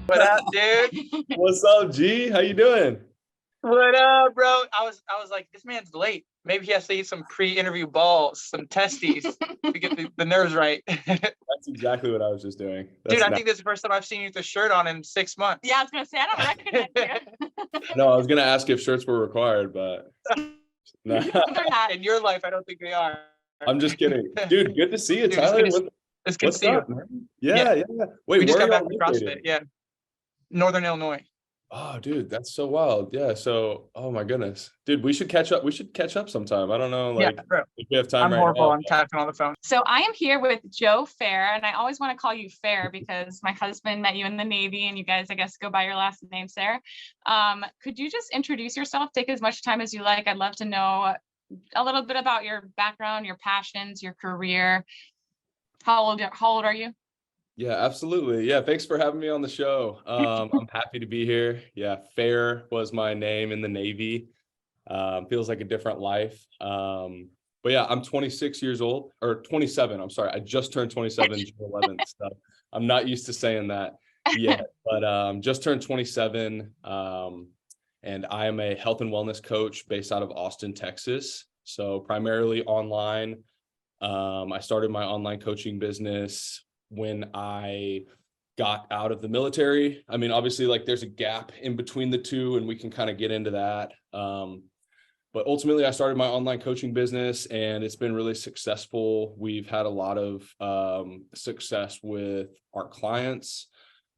What up, dude? What's up, G? How you doing? What up, bro? I was like, this man's late. Maybe he has to eat some pre-interview balls, some testes to get the nerves right. That's exactly what I was just doing. Dude, I think this is the first time I've seen you with a shirt on in 6 months. Yeah, I was gonna say, I don't recognize you. No, I was gonna ask if shirts were required, but no. They're not. In your life, I don't think they are. I'm just kidding. Dude, good to see you, Dude, Tyler. it's good to see you. Man? Yeah. Wait, We just where got are back you from located? CrossFit. Yeah. Northern Illinois. Oh, dude, that's so wild. Yeah. So, oh my goodness, dude, we should catch up. We should catch up sometime. I don't know, like, yeah, bro. if we have time I'm right horrible. now. I'm tapping on the phone. So I am here with Joe Phair, and I always want to call you Phair because my husband met you in the Navy, and you guys, I guess, go by your last names there. Could you just introduce yourself? Take as much time as you like. I'd love to know a little bit about your background, your passions, your career. How old are you? Yeah, absolutely. Yeah, thanks for having me on the show. I'm happy to be here. Yeah, Phair was my name in the Navy. Feels like a different life. But yeah, I'm 26 years old, or 27. I'm sorry. I just turned 27 June 11th. So I'm not used to saying that yet, but just turned 27. And I am a health and wellness coach based out of Austin, Texas. So primarily online. I started my online coaching business when I got out of the military. I mean, obviously, like, there's a gap in between the two, and we can kind of get into that. But ultimately, I started my online coaching business, and it's been really successful. We've had a lot of success with our clients.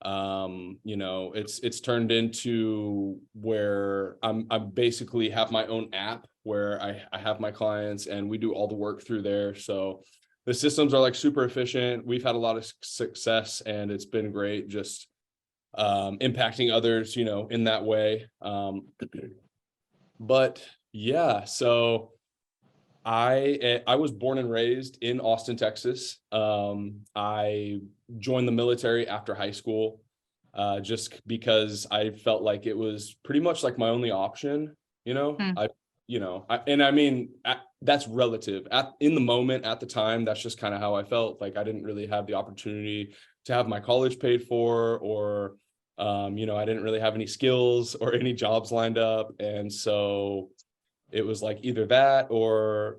It's turned into where I basically have my own app where I have my clients, and we do all the work through there. So the systems are like super efficient. We've had a lot of success, and it's been great just impacting others, in that way. But yeah, so I was born and raised in Austin, Texas. I joined the military after high school, just because I felt like it was pretty much like my only option, that's relative. In the moment, at the time, that's just kind of how I felt. Like, I didn't really have the opportunity to have my college paid for, or, I didn't really have any skills or any jobs lined up. And so it was like either that, or,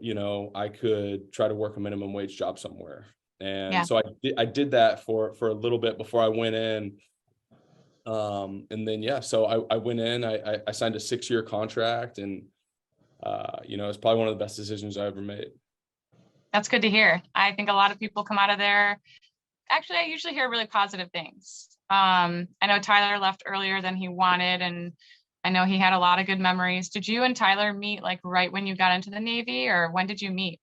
I could try to work a minimum wage job somewhere. And so I did that for a little bit before I went in. And then, so I went in, I signed a 6-year contract, and it's probably one of the best decisions I ever made. That's good to hear. I think a lot of people come out of there. Actually, I usually hear really positive things. I know Tyler left earlier than he wanted, and I know he had a lot of good memories. Did you and Tyler meet like right when you got into the Navy, or when did you meet?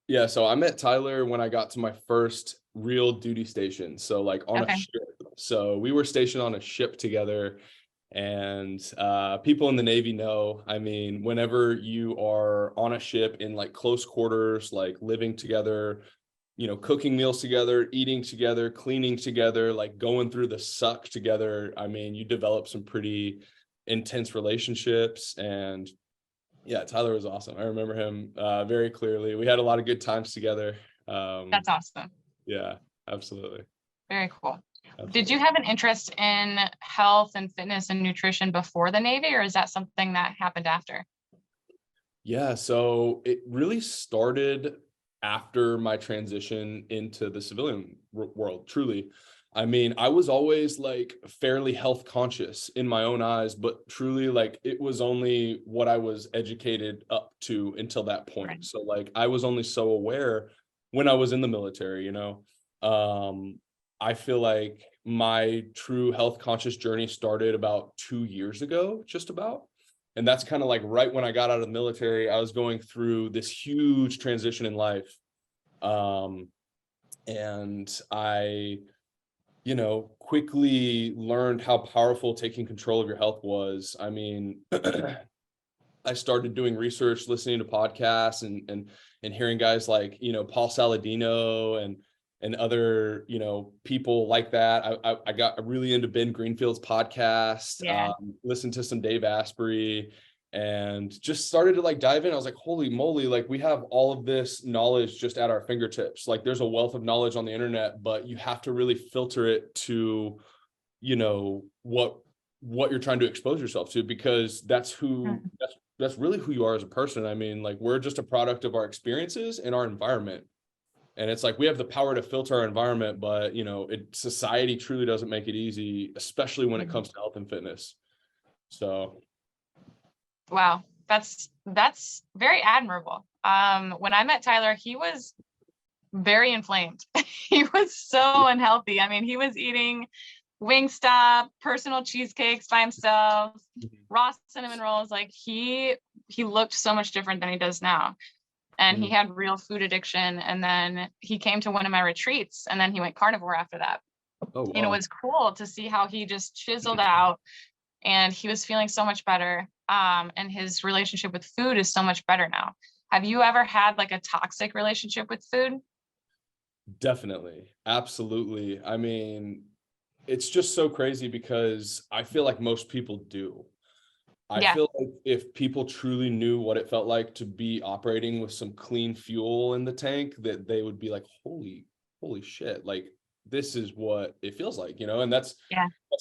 Yeah, so I met Tyler when I got to my first real duty station. So like on a ship. So we were stationed on a ship together. And people in the Navy know, I mean, whenever you are on a ship in like close quarters, like living together, cooking meals together, eating together, cleaning together, like going through the suck together, I mean, you develop some pretty intense relationships. And yeah, Tyler was awesome. I remember him very clearly. We had a lot of good times together. That's awesome. Yeah, absolutely. Very cool. Absolutely. Did you have an interest in health and fitness and nutrition before the Navy, or is that something that happened after? Yeah, so it really started after my transition into the civilian world, truly. I mean, I was always like fairly health conscious in my own eyes, but truly, like, it was only what I was educated up to until that point. Right. So like, I was only so aware when I was in the military, I feel like my true health conscious journey started about 2 years ago, just about. And that's kind of like right when I got out of the military. I was going through this huge transition in life. And I, quickly learned how powerful taking control of your health was. I mean, I started doing research, listening to podcasts and hearing guys like, Paul Saladino and other, people like that. I got really into Ben Greenfield's podcast, listened to some Dave Asprey, and just started to like dive in. I was like, holy moly, like, we have all of this knowledge just at our fingertips. Like, there's a wealth of knowledge on the internet, but you have to really filter it to you know, what you're trying to expose yourself to, because that's really who you are as a person. I mean, like, we're just a product of our experiences and our environment. And it's like, we have the power to filter our environment, but, you know, society truly doesn't make it easy, especially when it comes to health and fitness. So. Wow. That's very admirable. When I met Tyler, he was very inflamed. He was so unhealthy. I mean, he was eating Wingstop, personal cheesecakes by himself, raw cinnamon rolls. Like, he looked so much different than he does now. And he had real food addiction. And then he came to one of my retreats, and then he went carnivore after that. Oh, wow. And it was cool to see how he just chiseled out, and he was feeling so much better. And his relationship with food is so much better now. Have you ever had like a toxic relationship with food? Definitely. Absolutely. I mean, it's just so crazy because I feel like most people do. I feel like if people truly knew what it felt like to be operating with some clean fuel in the tank, that they would be like, holy shit, like, this is what it feels like, you know? And that's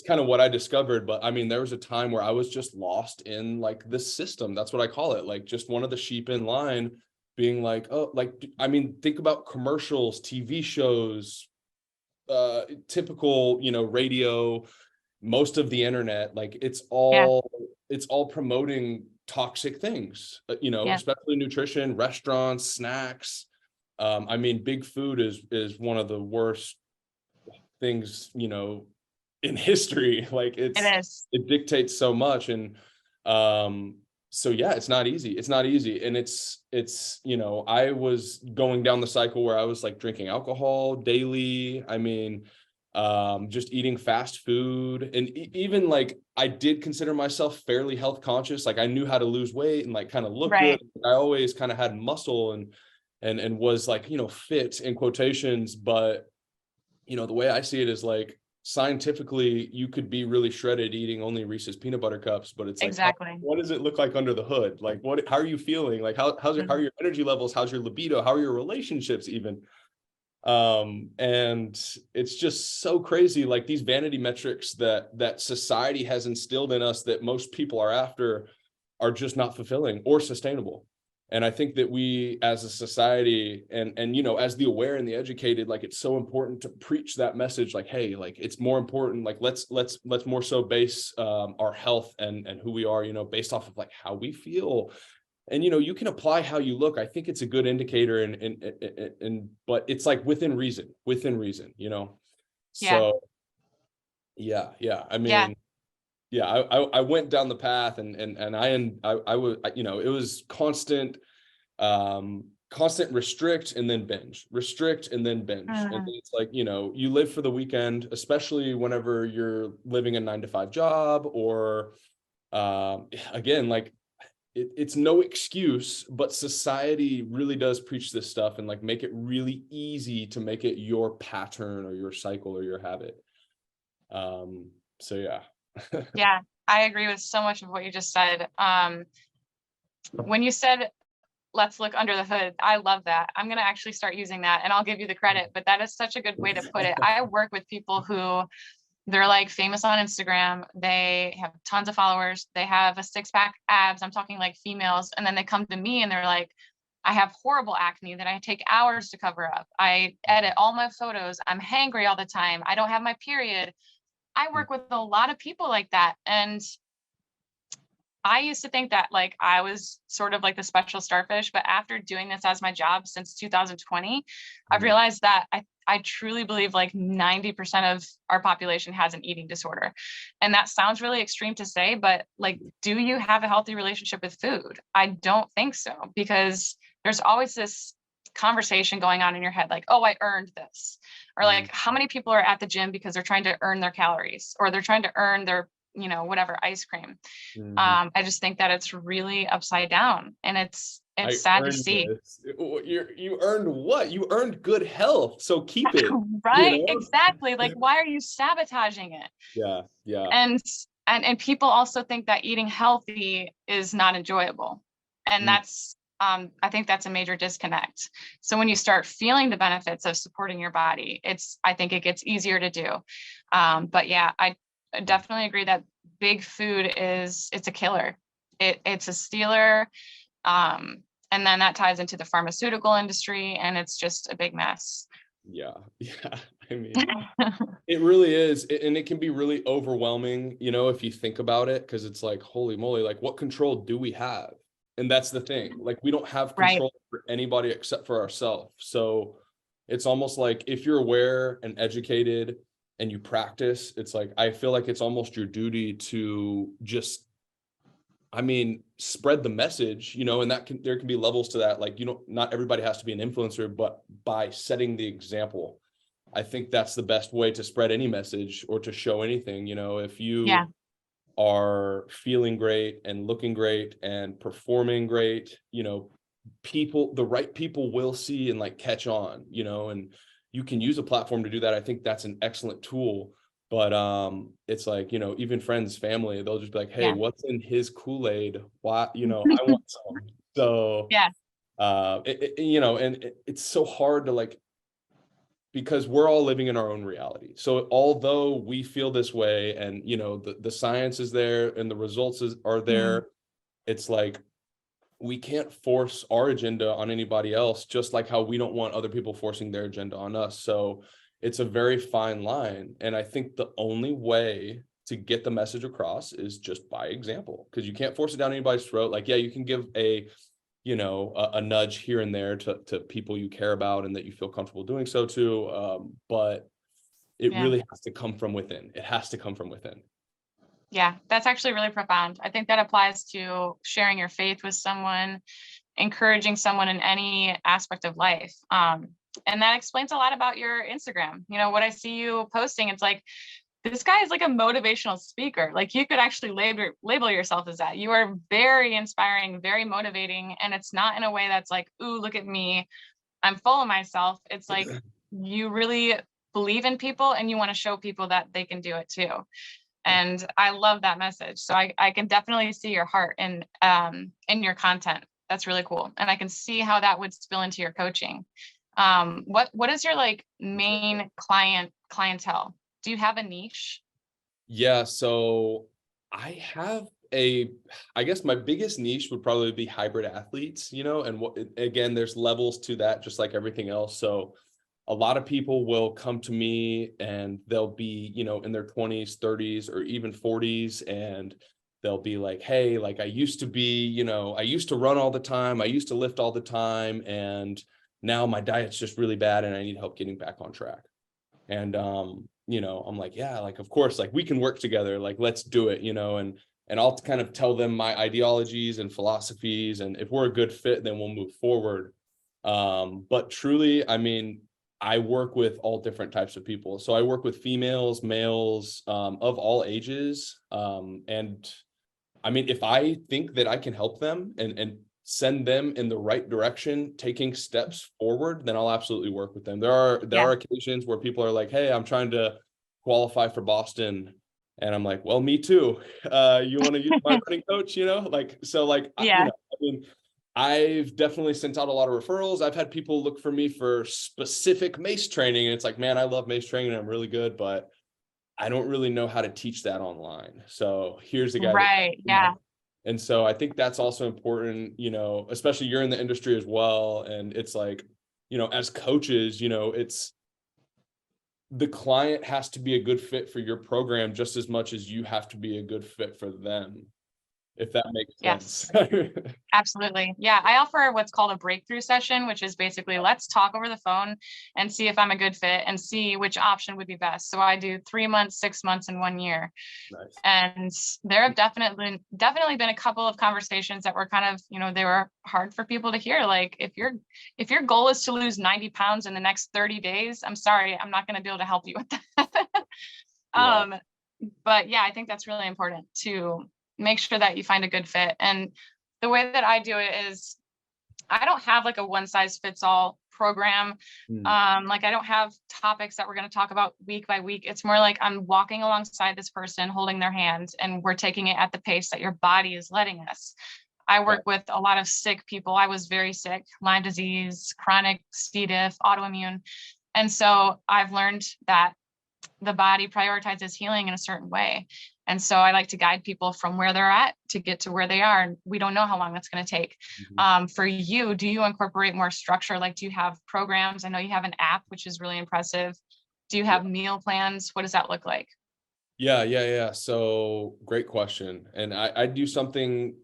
kind of what I discovered. But I mean, there was a time where I was just lost in like the system. That's what I call it. Like, just one of the sheep in line, being like, oh, like, I mean, think about commercials, TV shows, typical, you know, radio, most of the internet, like, it's all promoting toxic things, you know, especially nutrition, restaurants, snacks. I mean, big food is one of the worst things, you know, in history. Like, it dictates so much. And so yeah, it's not easy. And it's, you know, I was going down the cycle where I was like drinking alcohol daily. I mean, just eating fast food, and even like, I did consider myself fairly health conscious. Like, I knew how to lose weight and like kind of look good. I always kind of had muscle and was like, you know, fit in quotations. But, you know, the way I see it is like, scientifically, you could be really shredded eating only Reese's peanut butter cups, but it's like, what does it look like under the hood? Like, how are you feeling? Like, how are your energy levels? How's your libido? How are your relationships even? And it's just so crazy. Like, these vanity metrics that society has instilled in us, that most people are after, are just not fulfilling or sustainable. And I think that we as a society, and you know, as the aware and the educated, like, it's so important to preach that message, like, hey, like, it's more important, like, let's more so base our health and who we are, you know, based off of like how we feel. And, you know, you can apply how you look. I think it's a good indicator, and but it's like within reason, you know? So yeah. I mean, I went down the path, and I was, you know, it was constant restrict and then binge. And then it's like, you know, you live for the weekend, especially whenever you're living a 9-to-5 job, or again, like, it's no excuse, but society really does preach this stuff and like make it really easy to make it your pattern or your cycle or your habit. So yeah. Yeah, I agree with so much of what you just said. When you said, let's look under the hood, I love that. I'm going to actually start using that, and I'll give you the credit, but that is such a good way to put it. I work with people who, they're like famous on Instagram. They have tons of followers. They have a 6-pack abs. I'm talking like females. And then they come to me and they're like, I have horrible acne that I take hours to cover up. I edit all my photos. I'm hangry all the time. I don't have my period. I work with a lot of people like that. And I used to think that like I was sort of like the special starfish, but after doing this as my job since 2020, I've realized that I truly believe like 90% of our population has an eating disorder. And that sounds really extreme to say, but like, do you have a healthy relationship with food? I don't think so, because there's always this conversation going on in your head, like, oh, I earned this. Or like, how many people are at the gym because they're trying to earn their calories, or they're trying to earn their, you know, whatever, ice cream. I just think that it's really upside down, and it's sad to see. You earned what? You earned good health, so keep it. Right, you know? exactly. Like, why are you sabotaging it? Yeah. And people also think that eating healthy is not enjoyable, and that's I think that's a major disconnect. So when you start feeling the benefits of supporting your body, I think it gets easier to do. But yeah, definitely agree that big food it's a killer. It's a stealer. And then that ties into the pharmaceutical industry, and it's just a big mess. Yeah. I mean, it really is. And it can be really overwhelming, if you think about it, because it's like, holy moly, like what control do we have? And that's the thing. Like, we don't have Right. control for anybody except for ourselves. So it's almost like if you're aware and educated and you practice, it's like, I feel like it's almost your duty to just, spread the message, and there can be levels to that. Like, not everybody has to be an influencer, but by setting the example, I think that's the best way to spread any message or to show anything. If you are feeling great and looking great and performing great, the right people will see and like catch on, and you can use a platform to do that. I think that's an excellent tool. But it's like, even friends, family, they'll just be like, hey, what's in his Kool-Aid? Why, I want some. So it's so hard to like, because we're all living in our own reality. So although we feel this way and, the science is there and the results are there, it's like, we can't force our agenda on anybody else, just like how we don't want other people forcing their agenda on us. So it's a very fine line. And I think the only way to get the message across is just by example, because you can't force it down anybody's throat. Like, yeah, you can give a nudge here and there to people you care about and that you feel comfortable doing so to, but it really has to come from within. It has to come from within. Yeah, that's actually really profound. I think that applies to sharing your faith with someone, encouraging someone in any aspect of life. And that explains a lot about your Instagram. What I see you posting, it's like, this guy is like a motivational speaker. Like, you could actually label yourself as that. You are very inspiring, very motivating. And it's not in a way that's like, ooh, look at me, I'm full of myself. It's like, you really believe in people and you want to show people that they can do it too. And I love that message. So I can definitely see your heart in your content. That's really cool. And I can see how that would spill into your coaching. What is your like main clientele? Do you have a niche? Yeah, so I have I guess my biggest niche would probably be hybrid athletes, and again, there's levels to that, just like everything else. So a lot of people will come to me and they'll be, in their 20s, 30s, or even 40s. And they'll be like, hey, like I used to run all the time. I used to lift all the time. And now my diet's just really bad and I need help getting back on track. And, I'm like, yeah, like, of course, like we can work together, like, let's do it, and I'll kind of tell them my ideologies and philosophies. And if we're a good fit, then we'll move forward. But truly, I work with all different types of people. So I work with females, males, of all ages. And if I think that I can help them and send them in the right direction, taking steps forward, then I'll absolutely work with them. There are occasions where people are like, hey, I'm trying to qualify for Boston. And I'm like, well, me too. You want to use my running coach, I've definitely sent out a lot of referrals. I've had people look for me for specific mace training. And it's like, man, I love mace training and I'm really good, but I don't really know how to teach that online. So here's the guy. Right. Yeah. And so I think that's also important, especially you're in the industry as well. And it's like, as coaches, it's the client has to be a good fit for your program just as much as you have to be a good fit for them, if that makes sense. Yes. Absolutely. Yeah. I offer what's called a breakthrough session, which is basically let's talk over the phone and see if I'm a good fit and see which option would be best. So I do 3 months, 6 months, and 1 year. Nice. And there have definitely been a couple of conversations that were kind of, they were hard for people to hear. Like, if your goal is to lose 90 pounds in the next 30 days, I'm sorry, I'm not going to be able to help you with that. But yeah, I think that's really important to make sure that you find a good fit. And the way that I do it is I don't have like a one size fits all program. Like, I don't have topics that we're going to talk about week by week. It's more like I'm walking alongside this person, holding their hands, and we're taking it at the pace that your body is letting us. I work with a lot of sick people. I was very sick, Lyme disease, chronic CDiff, autoimmune. And so I've learned that the body prioritizes healing in a certain way. And so I like to guide people from where they're at to get to where they are. And we don't know how long that's going to take. For you, do you incorporate more structure? Like, do you have programs? I know you have an app, which is really impressive. Do you have meal plans? What does that look like? Yeah. So great question. And I do something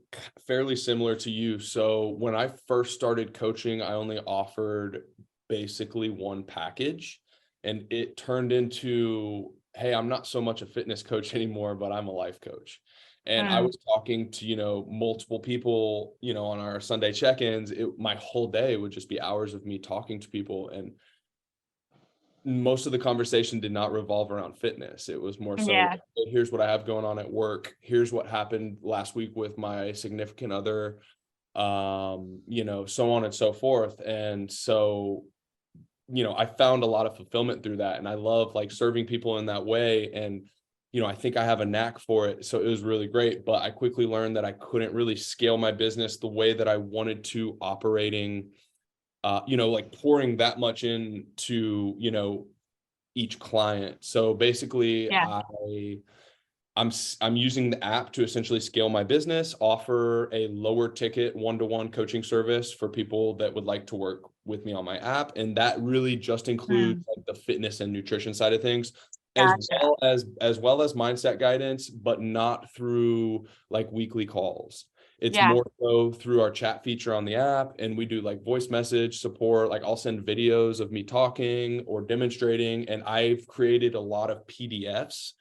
fairly similar to you. So when I first started coaching, I only offered basically one package, and it turned into, hey, I'm not so much a fitness coach anymore, but I'm a life coach. And I was talking to, multiple people, on our Sunday check-ins. My whole day would just be hours of me talking to people, and most of the conversation did not revolve around fitness. It was more so, Yeah. here's what I have going on at work. Here's what happened last week with my significant other, so on and so forth. And so, I found a lot of fulfillment through that. And I love like serving people in that way. And, I think I have a knack for it. So it was really great. But I quickly learned that I couldn't really scale my business the way that I wanted to, operating like pouring that much into, each client. So basically I'm using the app to essentially scale my business, offer a lower ticket one-to-one coaching service for people that would like to work with me on my app. And that really just includes like the fitness and nutrition side of things, as well as mindset guidance, but not through like weekly calls. It's more so through our chat feature on the app, and we do like voice message support. Like I'll send videos of me talking or demonstrating, and I've created a lot of PDFs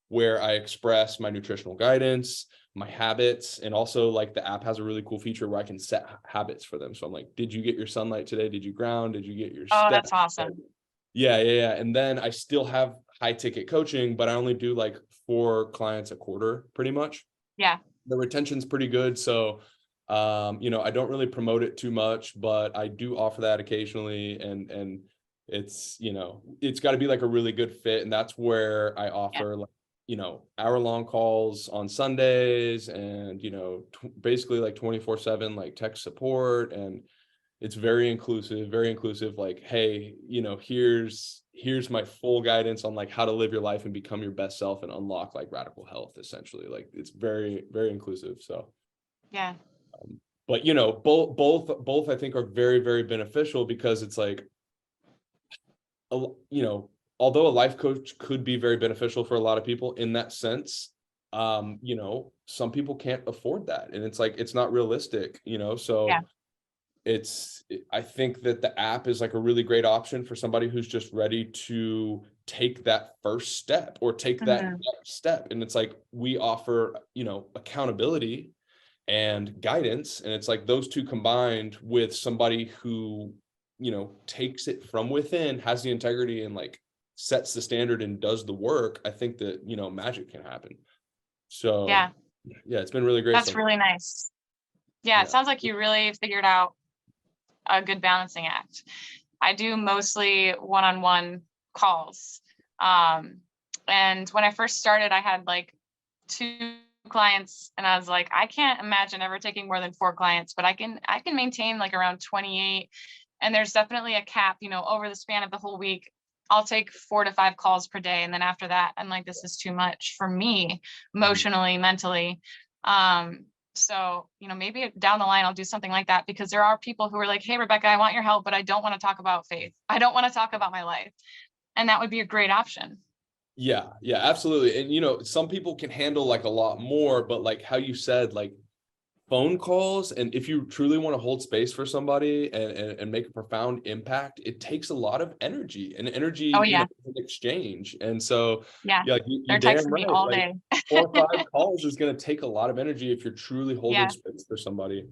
where I express my nutritional guidance, my habits, and also like the app has a really cool feature where I can set habits for them. So I'm like, did you get your sunlight today? Did you ground? Did you get your steps? That's awesome. Yeah. And then I still have high ticket coaching, but I only do like 4 clients a quarter pretty much. Yeah. The retention's pretty good. So, I don't really promote it too much, but I do offer that occasionally. And it's, it's got to be like a really good fit. And that's where I offer like, hour-long calls on Sundays and, basically like 24/7, like tech support. And it's very inclusive, like, hey, here's my full guidance on like how to live your life and become your best self and unlock like radical health, essentially. Like it's very, very inclusive. So but both I think are very, very beneficial, because it's like, although a life coach could be very beneficial for a lot of people in that sense, some people can't afford that, and it's like it's not realistic, so I think that the app is like a really great option for somebody who's just ready to take that first step or take that next step. And it's like, we offer, accountability and guidance. And it's like those two combined with somebody who, takes it from within, has the integrity, and like sets the standard and does the work. I think that, magic can happen. So yeah, it's been really great. That's really nice. Yeah. It sounds like you really figured out a good balancing act. I do mostly one-on-one calls. And when I first started, I had like 2 clients, and I was like, I can't imagine ever taking more than 4 clients, but I can maintain like around 28. And there's definitely a cap, over the span of the whole week, I'll take 4 to 5 calls per day. And then after that, I'm like, this is too much for me emotionally, mentally. So, maybe down the line, I'll do something like that, because there are people who are like, hey, Rebekah, I want your help, but I don't want to talk about faith. I don't want to talk about my life. And that would be a great option. Yeah, absolutely. And, some people can handle like a lot more, but like how you said, like phone calls, and if you truly want to hold space for somebody and make a profound impact, it takes a lot of energy and energy in exchange. And so you're damn right, all like, day. 4 or 5 calls is going to take a lot of energy if you're truly holding space for somebody.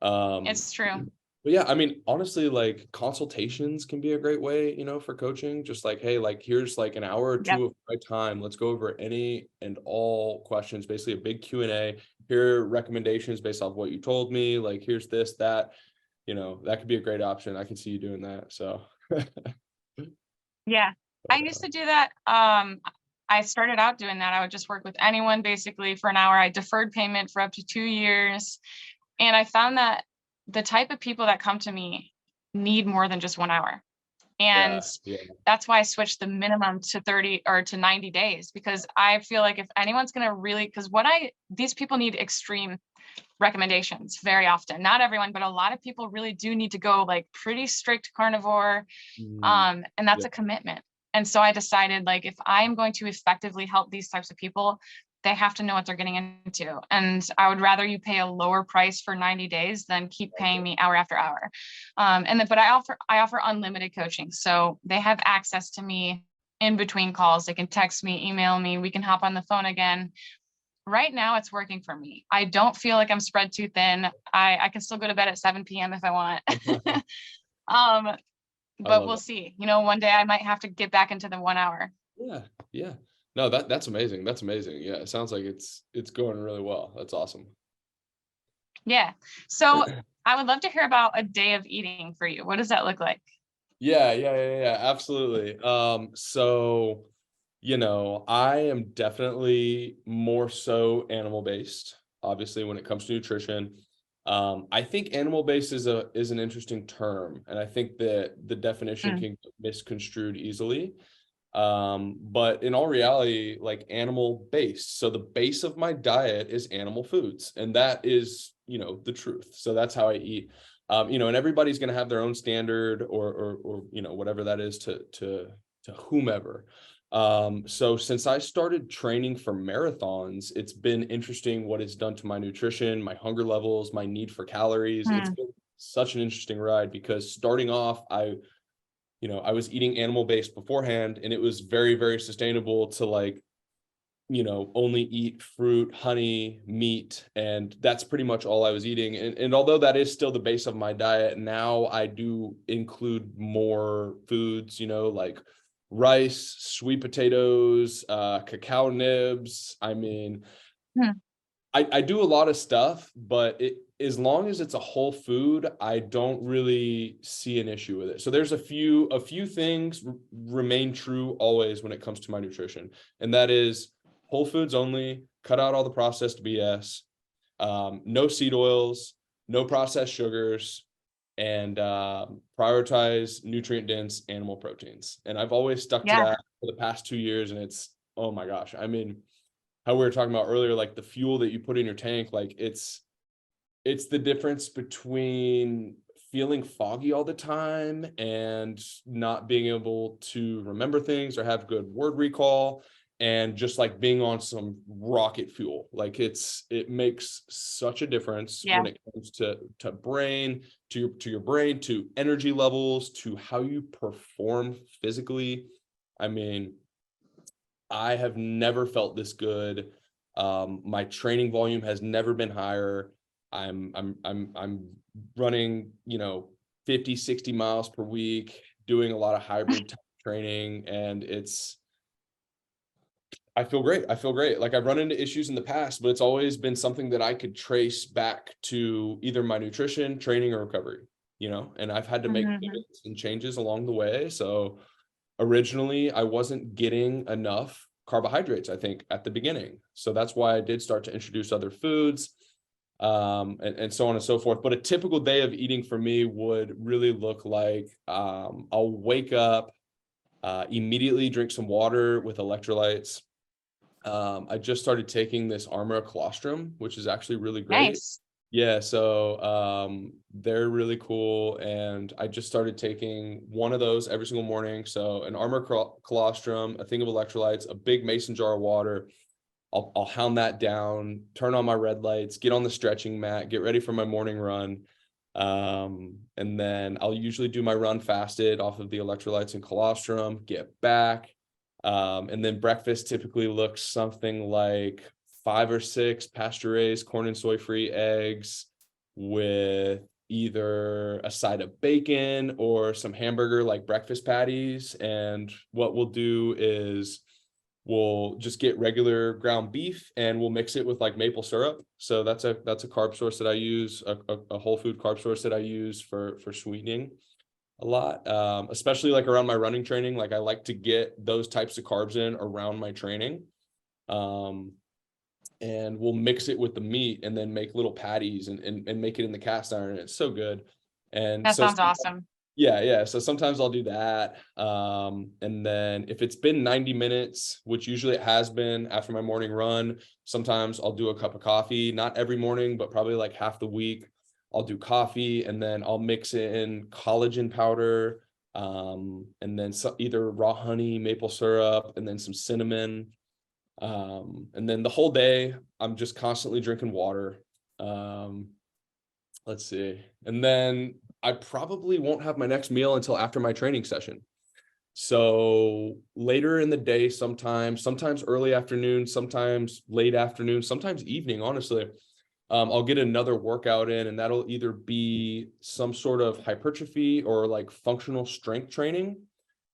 It's true. But yeah, I mean, honestly, like consultations can be a great way, for coaching. Just like, hey, like here's like an hour or 2 of my time. Let's go over any and all questions, basically a big Q&A. Here are recommendations based off what you told me. Like, here's this, that, that could be a great option. I can see you doing that. So yeah, I used to do that. I started out doing that. I would just work with anyone basically for an hour. I deferred payment for up to 2 years. And I found that the type of people that come to me need more than just 1 hour. And Yeah. that's why I switched the minimum to 30 or to 90 days, because I feel like if anyone's going to really, because these people need extreme recommendations very often. Not everyone, but a lot of people really do need to go like pretty strict carnivore. And that's a commitment. And so I decided, like, if I'm going to effectively help these types of people, they have to know what they're getting into. And I would rather you pay a lower price for 90 days than keep paying me hour after hour. But I offer unlimited coaching. So they have access to me in between calls. They can text me, email me, we can hop on the phone again. Right now it's working for me. I don't feel like I'm spread too thin. I can still go to bed at 7 p.m. if I want. But we'll see. One day I might have to get back into the 1 hour. Yeah. No, that's amazing. That's amazing. Yeah, it sounds like it's going really well. That's awesome. Yeah. So I would love to hear about a day of eating for you. What does that look like? Yeah, absolutely. So, I am definitely more so animal based, obviously, when it comes to nutrition. I think animal based is an interesting term, and I think that the definition can get misconstrued easily. But in all reality, like animal based. So the base of my diet is animal foods, and that is, the truth. So that's how I eat. And everybody's going to have their own standard or whatever that is to whomever. So since I started training for marathons, it's been interesting what it's done to my nutrition, my hunger levels, my need for calories. It's been such an interesting ride, because starting off, I was eating animal based beforehand, and it was very, very sustainable to only eat fruit, honey, meat, and that's pretty much all I was eating. And although that is still the base of my diet, now I do include more foods, like rice, sweet potatoes, cacao nibs. I mean, I do a lot of stuff, but as long as it's a whole food, I don't really see an issue with it. So there's a few things remain true always when it comes to my nutrition, and that is whole foods only, cut out all the processed BS, no seed oils, no processed sugars, and prioritize nutrient dense animal proteins. And I've always stuck to that for the past 2 years, and it's, oh my gosh, I mean, how we were talking about earlier, like the fuel that you put in your tank, like it's the difference between feeling foggy all the time and not being able to remember things or have good word recall, and just like being on some rocket fuel. Like it makes such a difference when it comes to brain, to your brain, to energy levels, to how you perform physically. I mean, I have never felt this good. My training volume has never been higher. I'm running, 50, 60 miles per week, doing a lot of hybrid type training, and I feel great. Like I've run into issues in the past, but it's always been something that I could trace back to either my nutrition, training, or recovery, and I've had to make pivots and changes along the way. So originally I wasn't getting enough carbohydrates, I think, at the beginning. So that's why I did start to introduce other foods, and so on and so forth. But a typical day of eating for me would really look like, I'll wake up, immediately drink some water with electrolytes. I just started taking this Armor colostrum, which is actually really great. Nice. Yeah, so they're really cool, and I just started taking one of those every single morning. So an Armor colostrum, a thing of electrolytes, a big mason jar of water. I'll hound that down, turn on my red lights, get on the stretching mat, get ready for my morning run, and then I'll usually do my run fasted off of the electrolytes and colostrum, get back, and then breakfast typically looks something like 5 or 6 pasture-raised corn and soy-free eggs with either a side of bacon or some hamburger like breakfast patties. And what we'll do is we'll just get regular ground beef and we'll mix it with like maple syrup. So that's a carb source that I use, a whole food carb source that I use for sweetening a lot, especially like around my running training. Like I like to get those types of carbs in around my training. And we'll mix it with the meat and then make little patties and make it in the cast iron. It's so good. And That so sounds awesome. Yeah. So sometimes I'll do that. And then if it's been 90 minutes, which usually it has been after my morning run, sometimes I'll do a cup of coffee, not every morning, but probably like half the week. I'll do coffee, and then I'll mix in collagen powder, and then either raw honey, maple syrup, and then some cinnamon. And then the whole day I'm just constantly drinking water. Let's see. And then I probably won't have my next meal until after my training session. So later in the day, sometimes early afternoon, sometimes late afternoon, sometimes evening, honestly, I'll get another workout in, and that'll either be some sort of hypertrophy or like functional strength training,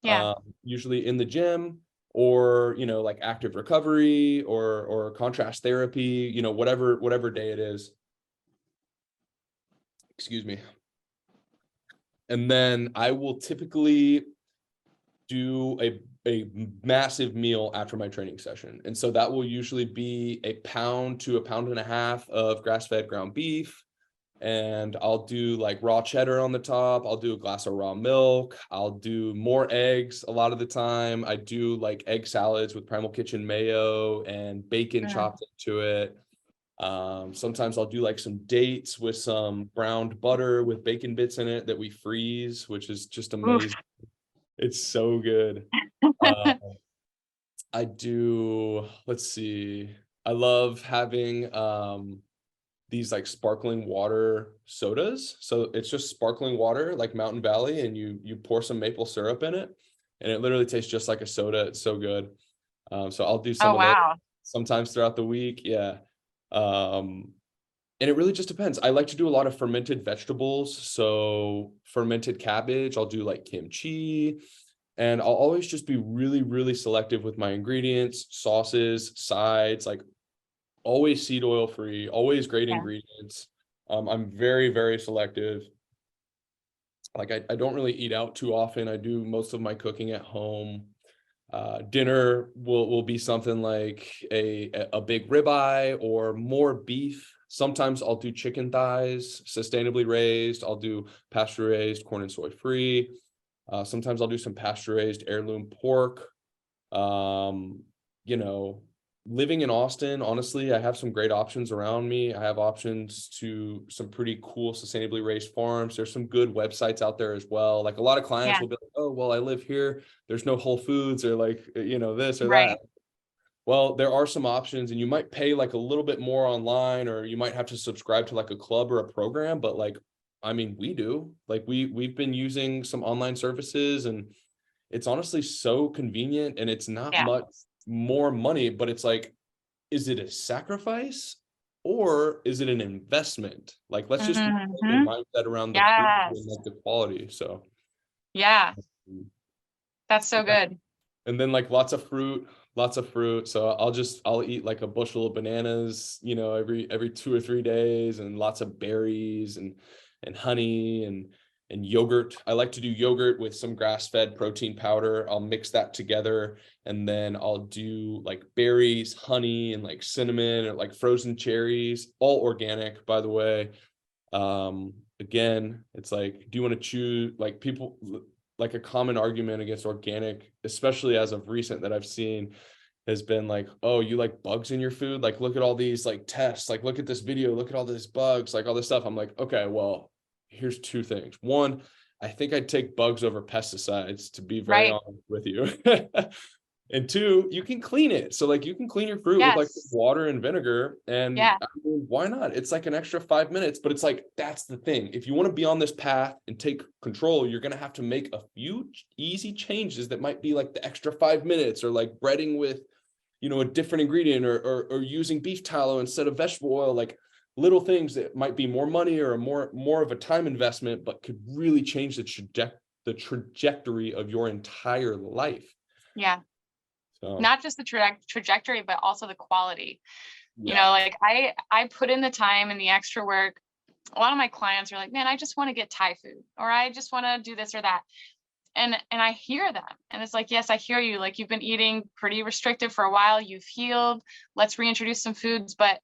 Yeah. usually in the gym, or, like active recovery or contrast therapy, whatever day it is. Excuse me. And then I will typically do a massive meal after my training session. And so that will usually be a pound to a pound and a half of grass-fed ground beef. And I'll do like raw cheddar on the top. I'll do a glass of raw milk. I'll do more eggs a lot of the time. I do like egg salads with Primal Kitchen mayo and bacon chopped into it. Sometimes I'll do like some dates with some browned butter with bacon bits in it that we freeze, which is just amazing. It's so good. I do, let's see. I love having these like sparkling water sodas. So it's just sparkling water like Mountain Valley, and you pour some maple syrup in it, and it literally tastes just like a soda. It's so good. So I'll do some of those sometimes throughout the week. Yeah. And it really just depends. I like to do a lot of fermented vegetables. So fermented cabbage, I'll do like kimchi, and I'll always just be really, really selective with my ingredients, sauces, sides, like always seed oil free, always great ingredients. I'm very, very selective. Like I don't really eat out too often. I do most of my cooking at home. Dinner will be something like a big ribeye or more beef. Sometimes I'll do chicken thighs, sustainably raised. I'll do pasture raised, corn and soy free. Sometimes I'll do some pasture raised heirloom pork. Living in Austin, honestly, I have some great options around me. I have options to some pretty cool sustainably raised farms. There's some good websites out there as well. Like a lot of clients will be like, oh, well, I live here. There's no Whole Foods or like, this or that. Well, there are some options, and you might pay like a little bit more online, or you might have to subscribe to like a club or a program. But like, I mean, we do. Like we've been using some online services, and it's honestly so convenient, and it's not much more money, but it's like, is it a sacrifice or is it an investment? Like, let's just get the mindset around the food and like the quality. So that's so good. And then like lots of fruit. So I'll eat like a bushel of bananas, every 2 or 3 days, and lots of berries and honey and yogurt. I like to do yogurt with some grass-fed protein powder. I'll mix that together, and then I'll do like berries, honey, and like cinnamon, or like frozen cherries, all organic, by the way. Again, it's like, do you want to choose, like, people, like a common argument against organic, especially as of recent that I've seen, has been like, oh, you like bugs in your food? Like, look at all these like tests, like look at this video, look at all these bugs, like all this stuff. I'm like, okay, well, here's 2 things. One, I think I'd take bugs over pesticides, to be very honest with you. And 2, you can clean it. So like you can clean your fruit with like water and vinegar, and I mean, why not? It's like an extra 5 minutes, but it's like, that's the thing. If you want to be on this path and take control, you're going to have to make a few easy changes that might be like the extra 5 minutes, or like breading with, a different ingredient, or using beef tallow instead of vegetable oil, like little things that might be more money or more of a time investment, but could really change the trajectory of your entire life. Yeah. So, not just the trajectory, but also the quality. Like I put in the time and the extra work. A lot of my clients are like, man, I just want to get Thai food, or I just want to do this or that. And I hear them, and it's like, yes, I hear you. Like, you've been eating pretty restrictive for a while. You've healed. Let's reintroduce some foods. But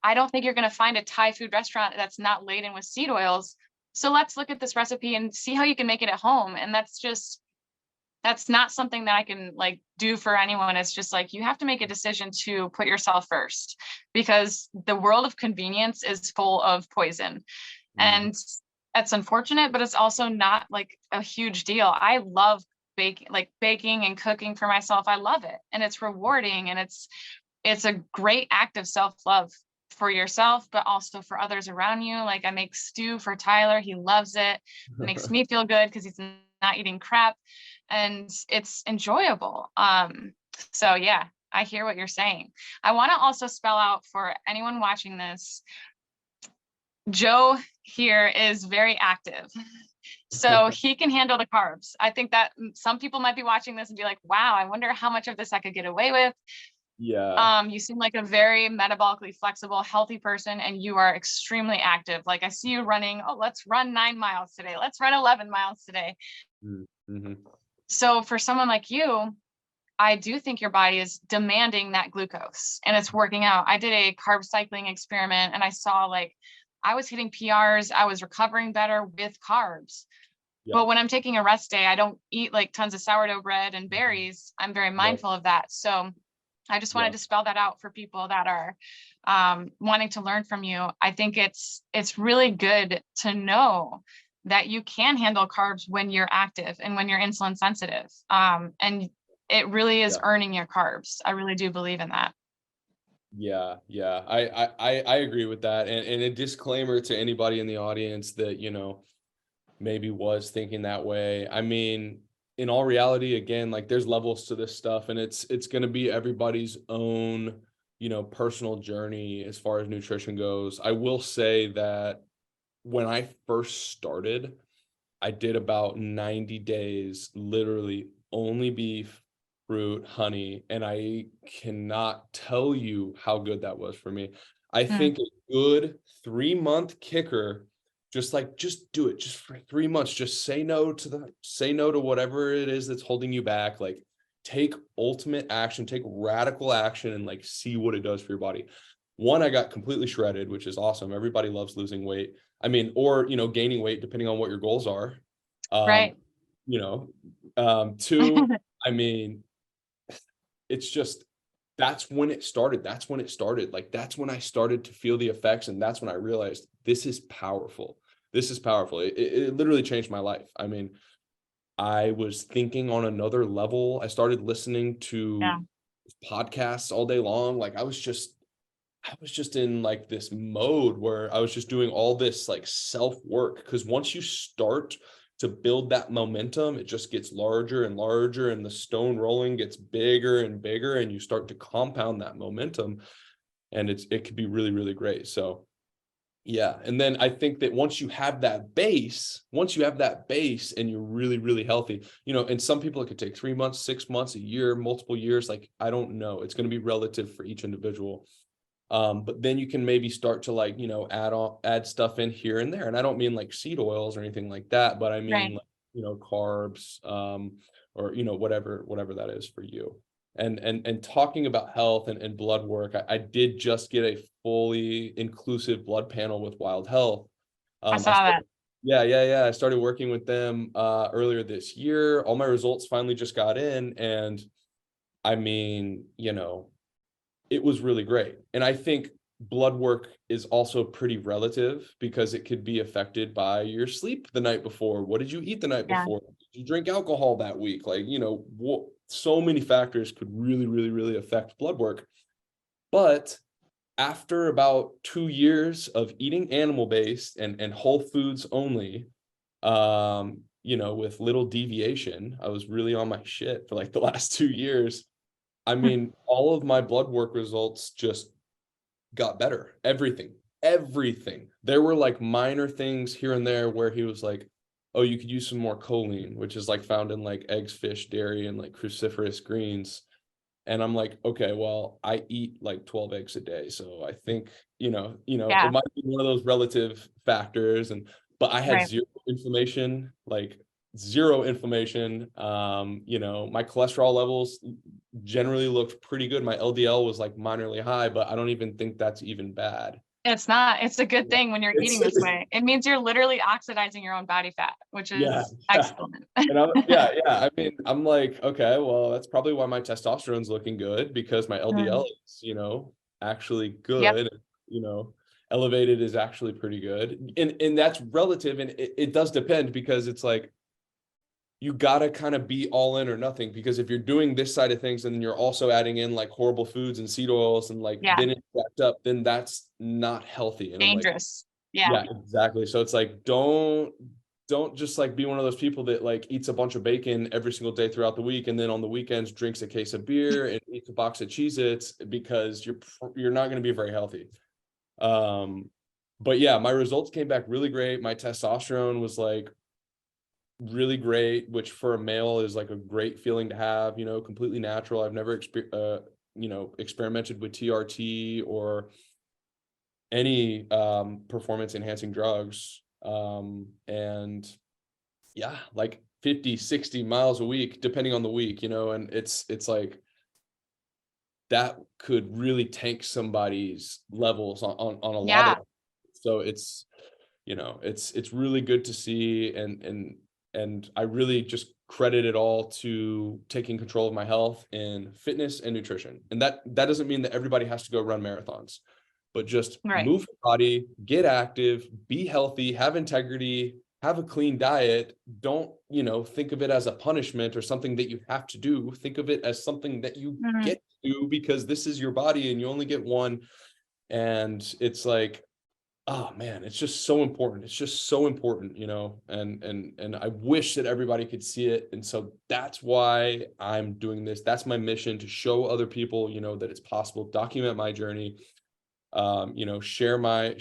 I don't think you're going to find a Thai food restaurant that's not laden with seed oils. So let's look at this recipe and see how you can make it at home. And that's not something that I can like do for anyone. It's just like, you have to make a decision to put yourself first, because the world of convenience is full of poison. And that's unfortunate, but it's also not like a huge deal. I love baking and cooking for myself. I love it. And it's rewarding, and it's a great act of self-love for yourself, but also for others around you. Like, I make stew for Tyler. He loves it. It makes me feel good because he's not eating crap, and it's enjoyable. So yeah, I hear what you're saying. I want to also spell out for anyone watching this, Joe here is very active. So he can handle the carbs. I think that some people might be watching this and be like, wow, I wonder how much of this I could get away with. Yeah. You seem like a very metabolically flexible, healthy person, and you are extremely active. Like, I see you running, oh, let's run 9 miles today. Let's run 11 miles today. Mm-hmm. So for someone like you, I do think your body is demanding that glucose, and it's working out. I did a carb cycling experiment, and I saw like I was hitting PRs. I was recovering better with carbs. Yeah. But when I'm taking a rest day, I don't eat like tons of sourdough bread and berries. I'm very mindful of that. So I just wanted to spell that out for people that are wanting to learn from you. I think it's really good to know that you can handle carbs when you're active and when you're insulin sensitive. And it really is earning your carbs. I really do believe in that. Yeah. I agree with that. And a disclaimer to anybody in the audience that, you know, maybe was thinking that way. I mean, in all reality, again, like there's levels to this stuff, and it's going to be everybody's own, you know, personal journey as far as nutrition goes. I will say that when I first started, I did about 90 days, literally only beef, fruit, honey, and I cannot tell you how good that was for me. I think a good 3-month kicker, just do it just for 3 months. Just say no to whatever it is that's holding you back. Like, take ultimate action, take radical action, and like see what it does for your body. One, I got completely shredded, which is awesome. Everybody loves losing weight. I mean, or, you know, gaining weight, depending on what your goals are. Right. You know, two, I mean, it's just, that's when it started. Like, that's when I started to feel the effects. And that's when I realized this is powerful. It literally changed my life. I mean, I was thinking on another level. I started listening to podcasts all day long. Like, I was just in like this mode where I was just doing all this like self work. Because once you start to build that momentum, it just gets larger and larger, and the stone rolling gets bigger and bigger, and you start to compound that momentum, and it could be really, really great. So yeah. And then I think that once you have that base and you're really, really healthy, you know, and some people, it could take 3 months, 6 months, a year, multiple years. Like, I don't know. It's going to be relative for each individual. But then you can maybe start to, like, you know, add stuff in here and there. And I don't mean like seed oils or anything like that, but I mean, like, you know, carbs, or, you know, whatever that is for you. And talking about health and blood work, I did just get a fully inclusive blood panel with Wild Health. I saw that. Yeah. I started working with them earlier this year. All my results finally just got in, and I mean, you know, it was really great. And I think blood work is also pretty relative, because it could be affected by your sleep the night before. What did you eat the night before? Did you drink alcohol that week? Like, you know, so many factors could really, really, really affect blood work. But after about 2 years of eating animal-based and whole foods only, you know, with little deviation, I was really on my shit for like the last 2 years. I mean, all of my blood work results just got better. Everything. There were like minor things here and there where he was like, oh, you could use some more choline, which is like found in like eggs, fish, dairy, and like cruciferous greens. And I'm like, okay, well, I eat like 12 eggs a day. So I think, you know, it might be one of those relative factors. But I had zero inflammation. You know, my cholesterol levels generally looked pretty good. My LDL was like minorly high, but I don't even think that's even bad. It's not. It's a good thing when you're It's- eating this way. It means you're literally oxidizing your own body fat, which is Yeah. excellent. And yeah. I mean, I'm like, okay, well, that's probably why my testosterone's looking good, because my LDL is, actually Yep. good. Elevated is actually pretty good. And that's relative. And it does depend, because it's like, you gotta kind of be all in or nothing, because if you're doing this side of things and then you're also adding in like horrible foods and seed oils and like, Yeah. then it's jacked up, then that's not healthy. And Dangerous. I'm like, yeah, exactly. So it's like, don't just like be one of those people that like eats a bunch of bacon every single day throughout the week, and then on the weekends drinks a case of beer and eats a box of Cheez-Its, because you're not going to be very healthy. But yeah, my results came back really great. My testosterone was like really great, which for a male is like a great feeling to have, completely natural. I've never experimented with TRT or any performance enhancing drugs. And yeah, like 50, 60 miles a week, depending on the week, and it's like, that could really tank somebody's levels on a lot of, so it's, it's really good to see. And I really just credit it all to taking control of my health and fitness and nutrition. And that doesn't mean that everybody has to go run marathons, but just move your body, get active, be healthy, have integrity, have a clean diet. Don't, think of it as a punishment or something that you have to do. Think of it as something that you get to do, because this is your body and you only get one. And it's like, oh man, it's just so important. It's just so important, and I wish that everybody could see it. And so that's why I'm doing this. That's my mission, to show other people, that it's possible, document my journey, share my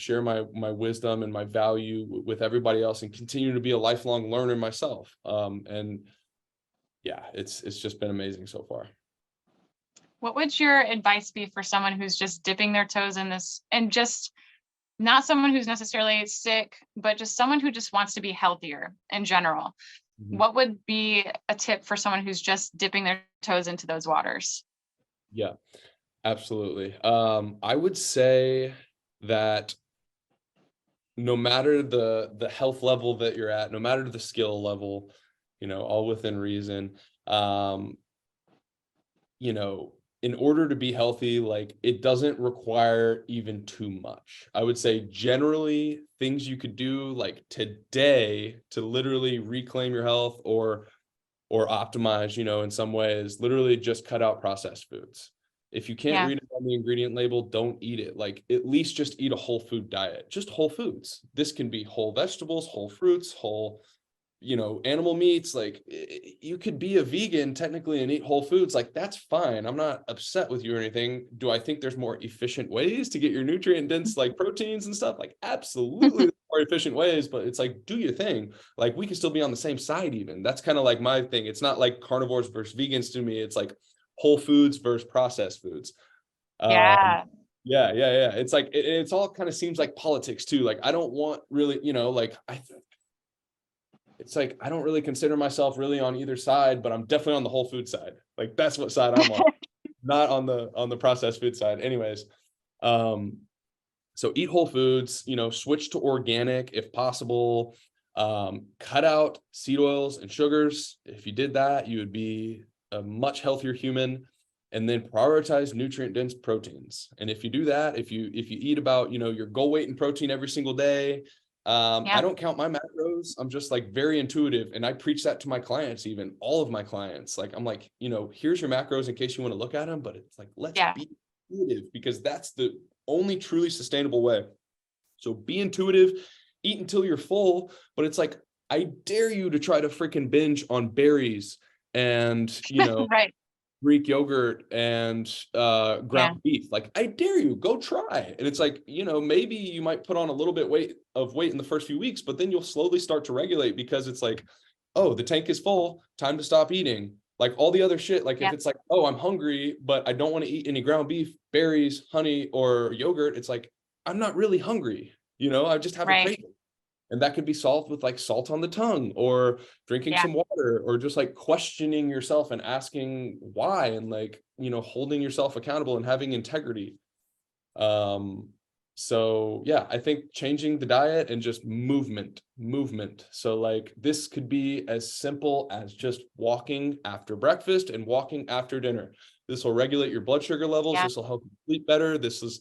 wisdom and my value with everybody else, and continue to be a lifelong learner myself. And yeah, it's just been amazing so far. What would your advice be for someone who's just dipping their toes in this, and just not someone who's necessarily sick, but just someone who just wants to be healthier in general? What would be a tip for someone who's just dipping their toes into those waters? Yeah, absolutely. I would say that no matter the health level that you're at, no matter the skill level, all within reason, in order to be healthy, like, it doesn't require even too much. I would say generally things you could do like today to literally reclaim your health or optimize, in some ways, literally just cut out processed foods. If you can't read it on the ingredient label, don't eat it. Like, at least just eat a whole food diet, just whole foods. This can be whole vegetables, whole fruits, whole, animal meats. Like, you could be a vegan technically and eat whole foods. Like, that's fine. I'm not upset with you or anything. Do I think there's more efficient ways to get your nutrient dense, like proteins and stuff? Like, absolutely there's more efficient ways, but it's like, do your thing. Like, we can still be on the same side even. That's kind of like my thing. It's not like carnivores versus vegans to me. It's like whole foods versus processed foods. Yeah. It's like, it's all kind of seems like politics too. Like, I don't want really, it's like, I don't really consider myself really on either side, but I'm definitely on the whole food side. Like, that's what side I'm on, not on the processed food side. Anyways, so eat whole foods, switch to organic if possible, cut out seed oils and sugars. If you did that, you would be a much healthier human. And then prioritize nutrient dense proteins. And if you do that, if you eat about, your goal weight in protein every single day, I don't count my macros. I'm just like very intuitive. And I preach that to my clients, even all of my clients. Like, I'm like, here's your macros in case you want to look at them, but it's like, let's be intuitive, because that's the only truly sustainable way. So be intuitive, eat until you're full, but it's like, I dare you to try to freaking binge on berries and, Greek yogurt and ground beef. Like, I dare you, go try. And it's like, maybe you might put on a little bit of weight in the first few weeks, but then you'll slowly start to regulate, because it's like, oh, the tank is full, time to stop eating. Like all the other shit, like if it's like, oh, I'm hungry, but I don't want to eat any ground beef, berries, honey, or yogurt, it's like, I'm not really hungry, I just have a craving. And that could be solved with like salt on the tongue, or drinking some water, or just like questioning yourself and asking why, and like, holding yourself accountable and having integrity. So yeah, I think changing the diet and just movement. So like this could be as simple as just walking after breakfast and walking after dinner. This will regulate your blood sugar levels. Yeah. This will help you sleep better. This is,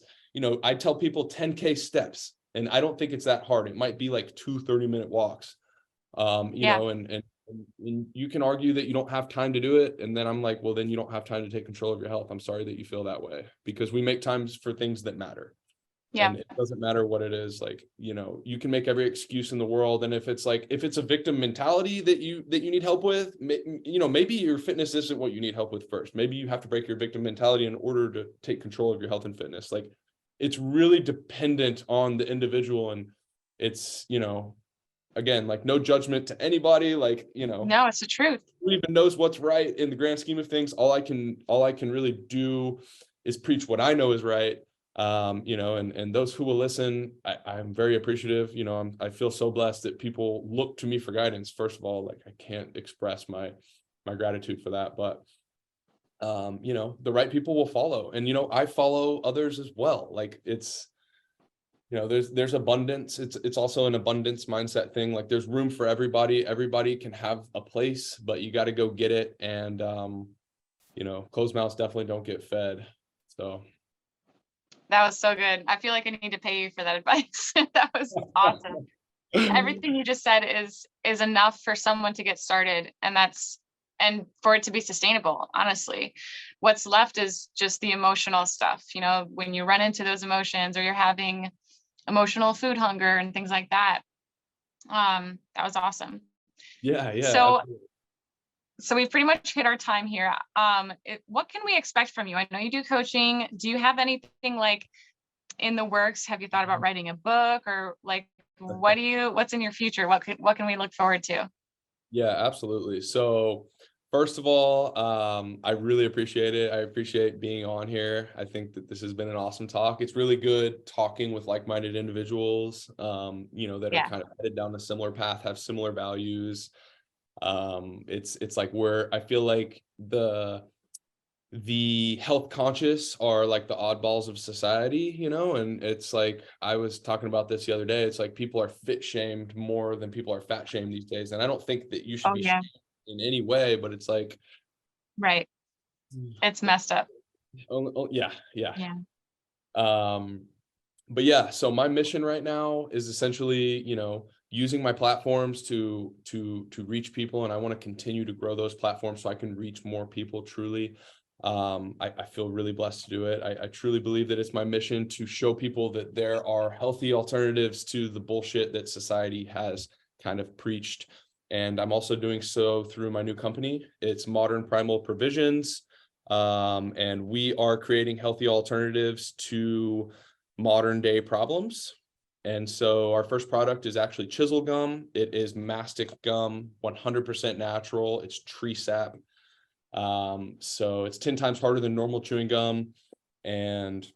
I tell people 10K steps, and I don't think it's that hard. It might be like 2 30-minute walks. And you can argue that you don't have time to do it. And then I'm like, well, then you don't have time to take control of your health. I'm sorry that you feel that way, because we make times for things that matter. Yeah. And it doesn't matter what it is. Like, you can make every excuse in the world. And if it's a victim mentality that you need help with, maybe your fitness isn't what you need help with first. Maybe you have to break your victim mentality in order to take control of your health and fitness. Like, it's really dependent on the individual. And it's, again, like, no judgment to anybody. Like, No, it's the truth. who even knows what's right in the grand scheme of things. All I can really do is preach what I know is right. And those who will listen, I'm very appreciative. I feel so blessed that people look to me for guidance. First of all, like, I can't express my gratitude for that, but the right people will follow, and I follow others as well. Like, it's, there's abundance. It's also an abundance mindset thing. Like, there's room for everybody can have a place, but you got to go get it. And closed mouths definitely don't get fed. So That was so good. I feel like I need to pay you for that advice. That was awesome. Everything you just said is enough for someone to get started, and for it to be sustainable. Honestly, what's left is just the emotional stuff. When you run into those emotions, or you're having emotional food hunger and things like that. That was awesome. Yeah. So we've pretty much hit our time here. What can we expect from you? I know you do coaching. Do you have anything like in the works? Have you thought about writing a book, or like, what's in your future? What can we look forward to? Yeah, absolutely. So first of all, I really appreciate it. I appreciate being on here. I think that this has been an awesome talk. It's really good talking with like-minded individuals, that are kind of headed down a similar path, have similar values. It's like, where I feel like the health conscious are like the oddballs of society, and it's like, I was talking about this the other day. It's like, people are fit shamed more than people are fat shamed these days. And I don't think that you should be shamed in any way, but it's like, right. It's messed up. Yeah. But yeah, so my mission right now is essentially, using my platforms to reach people. And I want to continue to grow those platforms so I can reach more people truly. I feel really blessed to do it. I truly believe that it's my mission to show people that there are healthy alternatives to the bullshit that society has kind of preached. And I'm also doing so through my new company. It's Modern Primal Provisions. And we are creating healthy alternatives to modern day problems. And so our first product is actually Chisel Gum. It is mastic gum, 100% natural. It's tree sap. So it's 10 times harder than normal chewing gum. And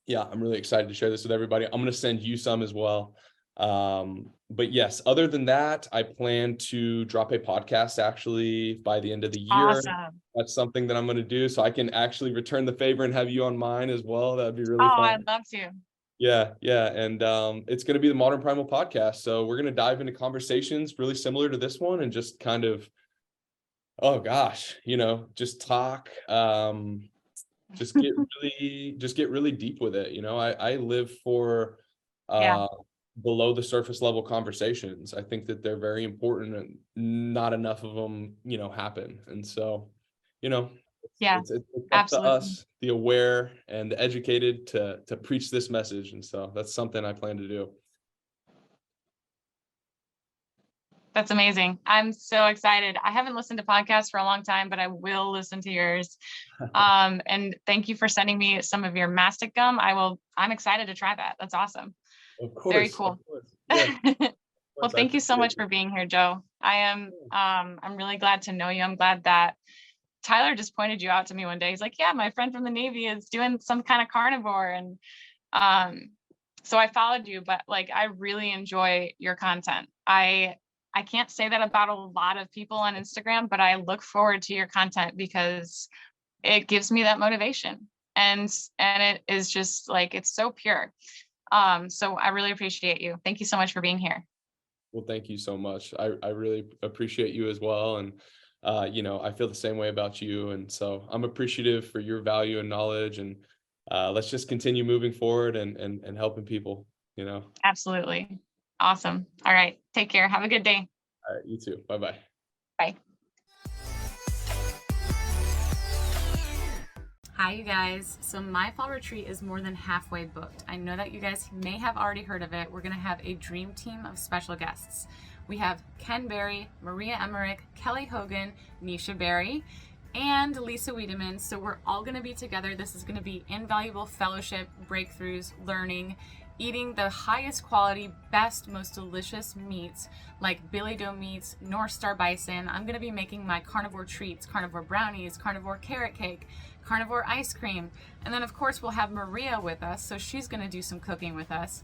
yeah, I'm really excited to share this with everybody. I'm going to send you some as well. But yes, other than that, I plan to drop a podcast actually by the end of the year. Awesome. That's something that I'm going to do, so I can actually return the favor and have you on mine as well. That'd be really fun. I'd love to. Yeah. And it's going to be the Modern Primal Podcast. So we're going to dive into conversations really similar to this one, and just kind of, oh gosh, just talk, just get really deep with it. I live for below the surface level conversations. I think that they're very important, and not enough of them, happen. And so, it's up to us, the aware and the educated, to preach this message. And so that's something I plan to do. That's amazing. I'm so excited. I haven't listened to podcasts for a long time, but I will listen to yours. And thank you for sending me some of your mastic gum. I'm excited to try that. That's awesome. Of course. Very cool. Yeah. Well, thank you so much for being here, Joe. I'm really glad to know you. I'm glad that Tyler just pointed you out to me one day. He's like, yeah, my friend from the Navy is doing some kind of carnivore. And so I followed you, but like, I really enjoy your content. I can't say that about a lot of people on Instagram, but I look forward to your content because it gives me that motivation. And it is just like, it's so pure. So I really appreciate you. Thank you so much for being here. Well, thank you so much. I really appreciate you as well. And, I feel the same way about you. And so I'm appreciative for your value and knowledge. And let's just continue moving forward and helping people. Absolutely. Awesome. All right. Take care. Have a good day. All right, you too. Bye-bye. Bye. Hi, you guys. So my fall retreat is more than halfway booked. I know that you guys may have already heard of it. We're going to have a dream team of special guests. We have Ken Berry, Maria Emmerich, Kelly Hogan, Neisha Berry, and Lisa Wiedemann. So we're all going to be together. This is going to be invaluable fellowship, breakthroughs, learning, eating the highest quality, best, most delicious meats like Billy Doe meats, North Star bison. I'm going to be making my carnivore treats, carnivore brownies, carnivore carrot cake, carnivore ice cream. And then of course we'll have Maria with us, so she's going to do some cooking with us.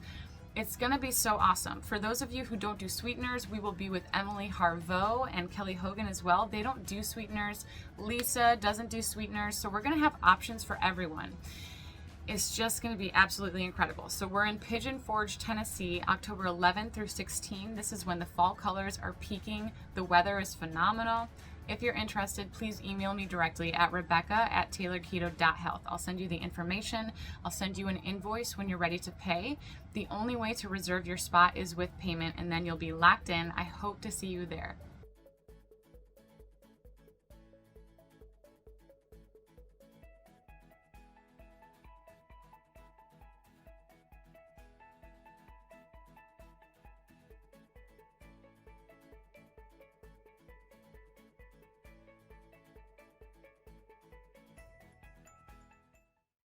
It's going to be so awesome. For those of you who don't do sweeteners, we will be with Emily Harveau and Kelly Hogan as well. They don't do sweeteners. Lisa doesn't do sweeteners. So we're going to have options for everyone. It's just going to be absolutely incredible. So we're in Pigeon Forge, Tennessee, October 11 through 16. This is when the fall colors are peaking. The weather is phenomenal. If you're interested, please email me directly at rebecca@tailoredketo.health. I'll send you the information. I'll send you an invoice when you're ready to pay. The only way to reserve your spot is with payment, and then you'll be locked in. I hope to see you there.